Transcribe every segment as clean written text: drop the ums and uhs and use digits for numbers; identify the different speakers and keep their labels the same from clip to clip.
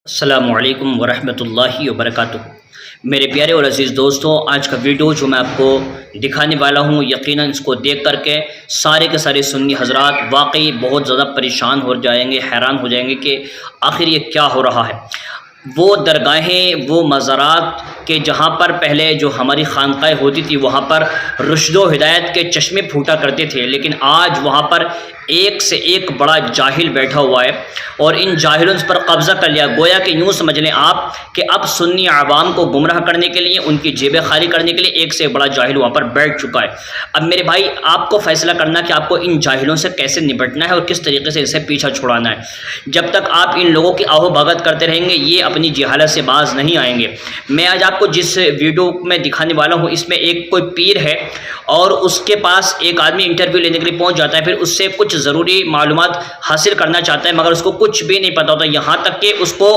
Speaker 1: السلام علیکم ورحمۃ اللہ وبرکاتہ۔ میرے پیارے اور عزیز دوستوں، آج کا ویڈیو جو میں آپ کو دکھانے والا ہوں، یقیناً اس کو دیکھ کر کے سارے کے سنی حضرات واقعی بہت زیادہ پریشان ہو جائیں گے، حیران ہو جائیں گے کہ آخر یہ کیا ہو رہا ہے۔ وہ درگاہیں، وہ مزارات کہ جہاں پر پہلے جو ہماری خانقاہیں ہوتی تھی وہاں پر رشد و ہدایت کے چشمے پھوٹا کرتے تھے، لیکن آج وہاں پر ایک سے ایک بڑا جاہل بیٹھا ہوا ہے اور ان جاہلوں پر قبضہ کر لیا۔ گویا کہ یوں سمجھ لیں آپ کہ اب سنی عوام کو گمراہ کرنے کے لیے، ان کی جیبیں خالی کرنے کے لیے ایک سے بڑا جاہل وہاں پر بیٹھ چکا ہے۔ اب میرے بھائی، آپ کو فیصلہ کرنا کہ آپ کو ان جاہلوں سے کیسے نپٹنا ہے اور کس طریقے سے اسے پیچھا چھڑانا ہے۔ جب تک آپ ان لوگوں کی آہو بھگت کرتے رہیں گے، یہ اپنی جہالت سے باز نہیں آئیں گے۔ میں آج آپ کو جس ویڈیو میں دکھانے والا ہوں، اس میں ایک کوئی پیر ہے اور اس کے پاس ایک آدمی انٹرویو لینے کے لیے پہنچ جاتا ہے، پھر اس سے کچھ ضروری معلومات حاصل کرنا چاہتا ہے، مگر اس کو کچھ بھی نہیں پتا ہوتا، یہاں تک کہ اس کو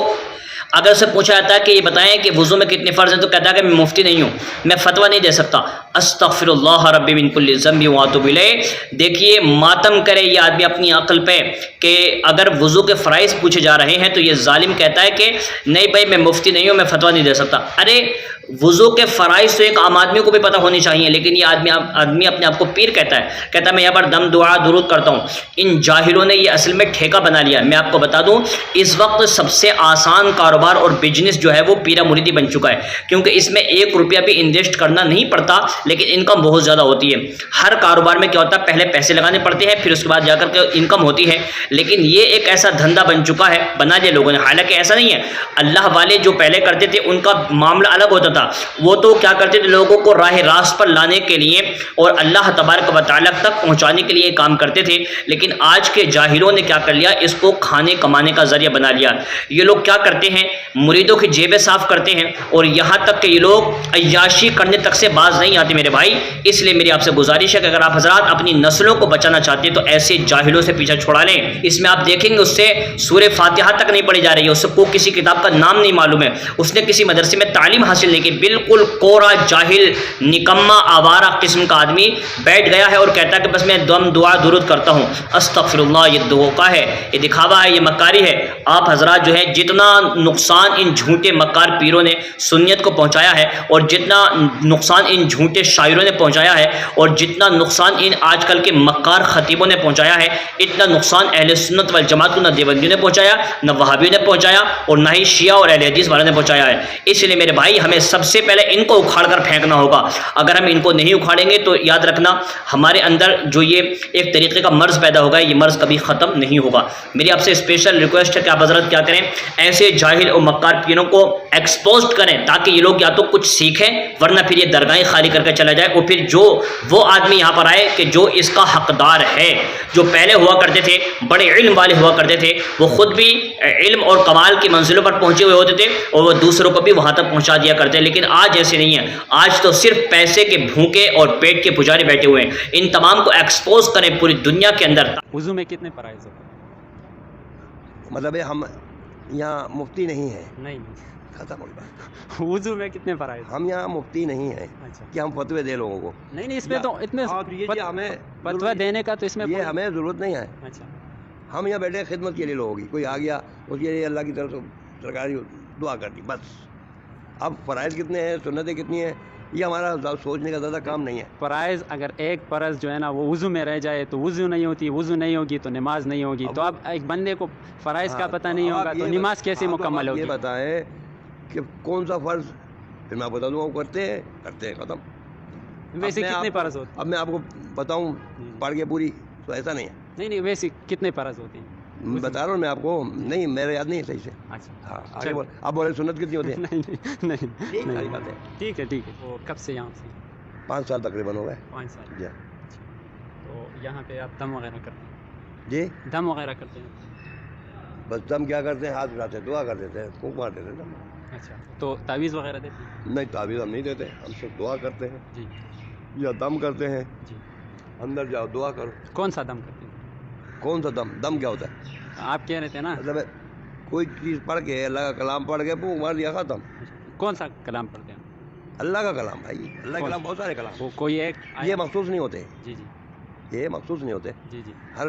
Speaker 1: اگر اسے پوچھا جاتا ہے کہ یہ بتائیں کہ وضو میں کتنے فرض ہیں، تو کہتا ہے کہ میں مفتی نہیں ہوں، میں فتویٰ نہیں دے سکتا۔ استغفر اللہ ربی من کل ذنب واتوب الیہ۔ دیکھیے، ماتم کرے یہ آدمی اپنی عقل پہ کہ اگر وضو کے فرائض پوچھے جا رہے ہیں تو یہ ظالم کہتا ہے کہ نہیں بھائی میں مفتی نہیں ہوں، میں فتویٰ نہیں دے سکتا۔ ارے وضو کے فرائض تو ایک عام آدمی کو بھی پتہ ہونی چاہیے، لیکن یہ آدمی اپنے آپ کو پیر کہتا ہے میں یہاں پر دم دعا درود کرتا ہوں۔ ان جاہلوں نے یہ اصل میں ٹھیکہ بنا لیا۔ میں آپ کو بتا دوں، اس وقت سب سے آسان کاروبار اور بزنس جو ہے وہ پیرا مریدی بن چکا ہے، کیونکہ اس میں 1 روپیہ بھی انویسٹ کرنا نہیں پڑتا، لیکن انکم بہت زیادہ ہوتی ہے۔ ہر کاروبار میں کیا ہوتا ہے، پہلے پیسے لگانے پڑتے ہیں، پھر اس کے بعد جا کر کے انکم ہوتی ہے، لیکن یہ ایک ایسا دھندا بن چکا ہے، بنا لیا لوگوں نے۔ حالانکہ ایسا نہیں ہے، اللہ والے جو پہلے کرتے تھے ان کا معاملہ الگ ہوتا تھا۔ وہ تو کیا کرتے تھے، لوگوں کو راہ راست پر لانے کے لیے اور اللہ تبارک و تعالیٰ تک پہنچانے کے لیے کام کرتے تھے، لیکن آج کے جاہلوں نے کیا کر لیا، اس کو کھانے کمانے کا ذریعہ بنا لیا۔ یہ لوگ کیا کرتے ہیں، مریدوں کی جیبیں صاف کرتے ہیں، اور یہاں تک کہ یہ لوگ عیاشی کرنے تک سے باز نہیں آتے میرے بھائی۔ اس لیے میری آپ سے گزارش ہے کہ اگر آپ حضرات اپنی نسلوں کو بچانا چاہتے ہیں تو ایسے جاہلوں سے پیچھا چھڑا لیں۔ اس میں آپ دیکھیں گے اس سے سورہ فاتحہ تک نہیں پڑھی جا رہی ہے، اس کو کسی کتاب کا نام نہیں معلوم ہے، اس نے کسی مدرسے میں تعلیم حاصل نہیں کی، بالکل کورا جاہل نکما آوارہ قسم کا آدمی بیٹھ گیا ہے اور کہتا ہے کہ بس میں دم دعا درود کرتا ہوں۔ استغفر اللہ، یہ دھوکہ ہے، یہ دکھاوا ہے، یہ مکاری ہے۔ آپ حضرات جو ہے جتنا نقصان ان جھوٹے مکار پیروں نے سنیت کو پہنچایا ہے، اور جتنا نقصان ان جھوٹے شاعروں نے پہنچایا ہے، اور جتنا نقصان ان آج کل کے مکار خطیبوں نے پہنچایا ہے، اتنا نقصان اہل سنت والجماعت کو نہ دیوبندیوں نے پہنچایا، نہ وہابیوں نے پہنچایا، اور نہ ہی شیعہ اور اہل حدیث والوں نے پہنچایا ہے۔ اس لیے میرے بھائی، ہمیں سب سے پہلے ان کو اکھاڑ کر پھینکنا ہوگا۔ اگر ہم ان کو نہیں اکھاڑیں گے تو یاد رکھنا، ہمارے اندر جو یہ ایک طریقے کا مرض پیدا ہوگا، یہ مرض کبھی ختم نہیں ہوگا۔ میری آپ سے اسپیشل ریکویسٹ ہے کہ آپ حضرت کیا کریں، ایسے جاہل اور مکار پیروں کو ایکسپوزڈ کریں، تاکہ یہ لوگ یا تو کچھ سیکھیں، ورنہ پھر یہ درگاہیں خالی کر کے چلا جائے، اور پھر جو وہ آدمی یہاں پر آئے کہ جو اس کا حقدار ہے، جو پہلے ہوا کرتے تھے، بڑے علم والے ہوا کرتے تھے، وہ خود بھی علم اور کمال کی منزلوں پر پہنچے ہوئے ہوتے تھے، اور وہ دوسروں کو بھی وہاں تک پہنچا دیا کرتے، لیکن آج ایسے نہیں ہے۔ آج تو صرف پیسے کے بھوکے اور پیٹ کے پجاری بیٹھے ہوئے ہیں۔ ان تمام کو ایکسپوز کریں پوری دنیا کے اندر۔
Speaker 2: وضو میں کتنے فرائض ہوتے ہیں؟
Speaker 3: مطلب ہے ہم یہاں مفتی نہیں ہیں،
Speaker 2: نہیں،
Speaker 3: ختم ہو گیا۔
Speaker 2: وضو میں کتنے فرائض؟
Speaker 3: ہم یہاں مفتی نہیں ہیں
Speaker 2: اچھا،
Speaker 3: کہ ہم فتوے دیں لوگوں کو۔
Speaker 2: نہیں اس میں تو اتنے
Speaker 3: ہمیں
Speaker 2: فتویٰ دینے کا تو اس میں
Speaker 3: یہ ہمیں ضرورت نہیں ہے۔
Speaker 2: اچھا،
Speaker 3: ہم یہاں بیٹھے خدمت کے لیے لوگوں کی، کوئی آ گیا اس کے لیے اللہ کی طرف سے سرکاری دعا کر دی بس۔ اب فرائض کتنے ہیں، سنتیں کتنی ہیں، یہ ہمارا سوچنے کا زیادہ کام نہیں ہے۔
Speaker 2: فرائض اگر ایک فرض جو ہے نا وہ وضو میں رہ جائے تو وضو نہیں ہوتی، وضو نہیں ہوگی تو نماز نہیں ہوگی۔ تو اب ایک بندے کو فرائض کا پتہ نہیں ہوگا تو نماز کیسے مکمل ہوگی؟
Speaker 3: یہ بتائیں کہ کون سا فرض، پھر میں بتا دوں گا، وہ کرتے ہیں ختم۔
Speaker 2: ویسے کتنے فرض ہوتے ہیں؟
Speaker 3: اب میں آپ کو بتاؤں پڑھ کے پوری تو ایسا نہیں ہے۔
Speaker 2: نہیں ویسے کتنے فرض ہوتے ہیں؟
Speaker 3: بتا رہا ہوں میں آپ کو، نہیں میرے یاد نہیں ہے صحیح سے۔
Speaker 2: اچھا،
Speaker 3: ہاں آگے بول، اب بولے سنت کتنی ہوتی ہے؟
Speaker 2: نہیں
Speaker 3: ساری باتیں
Speaker 2: ٹھیک ہے۔ وہ کب سے یہاں سے؟
Speaker 3: 5 سال تقریباً ہو گئے
Speaker 2: 5 سال۔
Speaker 3: جی۔
Speaker 2: تو یہاں پہ آپ دم وغیرہ کرتے ہیں؟
Speaker 3: جی،
Speaker 2: دم وغیرہ کرتے ہیں؟
Speaker 3: بس دم کیا کرتے ہیں، ہاتھ اٹھاتے دعا کر دیتے ہیں، پھونک مار دیتے ہیں دم۔
Speaker 2: اچھا، تو تعویذ وغیرہ دیتے ہیں؟
Speaker 3: نہیں، تعویذ ہم نہیں دیتے، ہم صرف دعا کرتے ہیں
Speaker 2: جی
Speaker 3: یا دم کرتے ہیں۔
Speaker 2: جی،
Speaker 3: اندر جاؤ دعا کرو۔
Speaker 2: کون سا دم کرتے ہیں؟
Speaker 3: کون سا دم؟ دم کیا ہوتا ہے؟
Speaker 2: آپ کہہ رہے تھے نا،
Speaker 3: مطلب کوئی چیز پڑھ کے، اللہ کا کلام پڑھ کے پھونک مار دیا، ختم۔
Speaker 2: کون سا کلام پڑھتے ہیں؟
Speaker 3: اللہ کا کلام بھائی، اللہ کا کلام بہت سارے کلام،
Speaker 2: وہ کوئی ایک
Speaker 3: یہ مخصوص نہیں ہوتے،
Speaker 2: جی
Speaker 3: یہ مخصوص نہیں ہوتے،
Speaker 2: جی،
Speaker 3: ہر